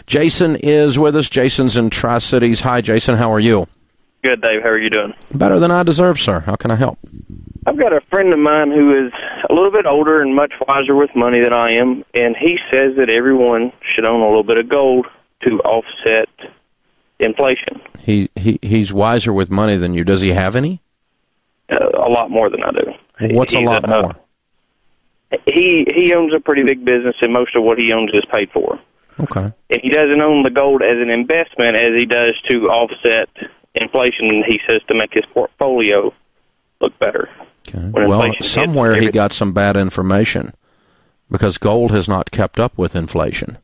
Jason is with us. Jason's in Tri-Cities. Hi, Jason. How are you? Good, Dave. How are you doing? Better than I deserve, sir. How can I help? I've got a friend of mine who is a little bit older and much wiser with money than I am, and he says that everyone should own a little bit of gold to offset inflation. He's wiser with money than you. Does he have any? A lot more than I do. What's a lot more? He owns a pretty big business, and most of what he owns is paid for. Okay. And he doesn't own the gold as an investment as he does to offset inflation, he says, to make his portfolio look better. Okay. Well, somewhere he got some bad information because gold has not kept up with inflation.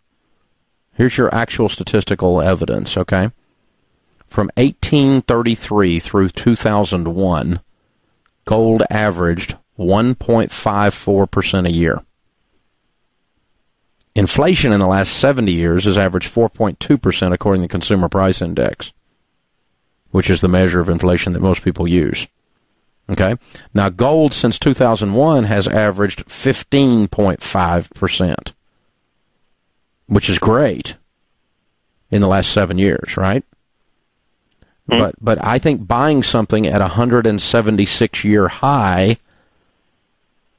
Here's your actual statistical evidence, okay? From 1833 through 2001, gold averaged 1.54% a year. Inflation in the last 70 years has averaged 4.2% according to the Consumer Price Index, which is the measure of inflation that most people use. Okay? Now, gold since 2001 has averaged 15.5%, which is great in the last 7 years, right? But I think buying something at a 176-year high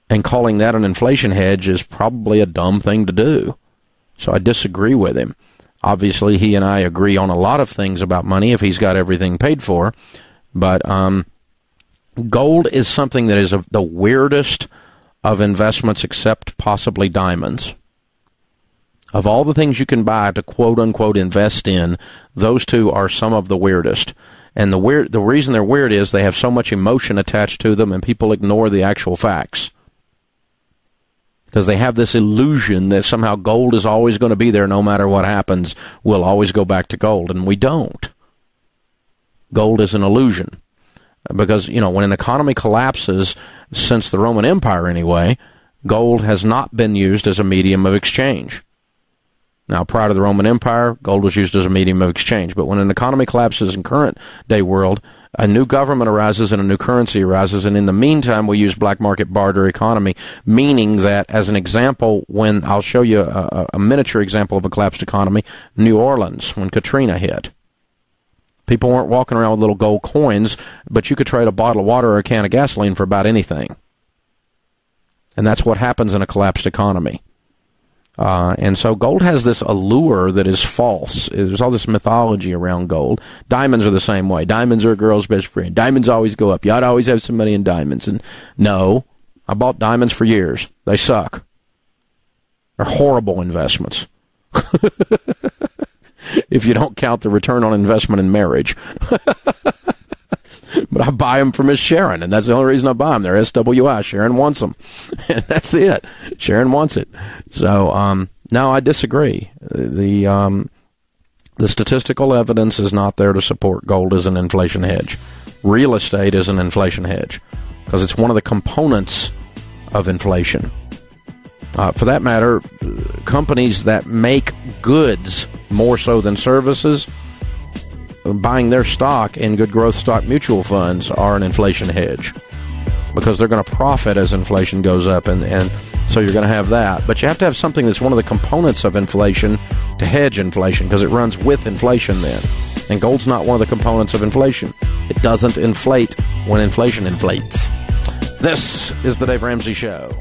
and calling that an inflation hedge is probably a dumb thing to do. So I disagree with him. Obviously, he and I agree on a lot of things about money if he's got everything paid for. But gold is something that is the weirdest of investments except possibly diamonds. Of all the things you can buy to quote-unquote invest in, those two are some of the weirdest. And the reason they're weird is they have so much emotion attached to them and people ignore the actual facts. Because they have this illusion that somehow gold is always going to be there no matter what happens. We'll always go back to gold, and we don't. Gold is an illusion. Because, when an economy collapses, since the Roman Empire anyway, gold has not been used as a medium of exchange. Now, prior to the Roman Empire, gold was used as a medium of exchange. But when an economy collapses in current day world, a new government arises and a new currency arises. And in the meantime, we use black market barter economy, meaning that, as an example, when I'll show you a miniature example of a collapsed economy, New Orleans, when Katrina hit. People weren't walking around with little gold coins, but you could trade a bottle of water or a can of gasoline for about anything. And that's what happens in a collapsed economy. And so gold has this allure that is false. There's all this mythology around gold. Diamonds are the same way. Diamonds are a girl's best friend. Diamonds always go up. You ought to always have some money in diamonds. And no, I bought diamonds for years. They suck. They're horrible investments. If you don't count the return on investment in marriage. But I buy them for Miss Sharon, and that's the only reason I buy them. They're SWI. Sharon wants them. And that's it. Sharon wants it. So, no, I disagree. The statistical evidence is not there to support gold as an inflation hedge. Real estate is an inflation hedge because it's one of the components of inflation. For that matter, companies that make goods more so than services, buying their stock in good growth stock mutual funds are an inflation hedge because they're going to profit as inflation goes up, and so you're going to have that. But you have to have something that's one of the components of inflation to hedge inflation because it runs with inflation then. And gold's not one of the components of inflation. It doesn't inflate when inflation inflates. This is the Dave Ramsey Show.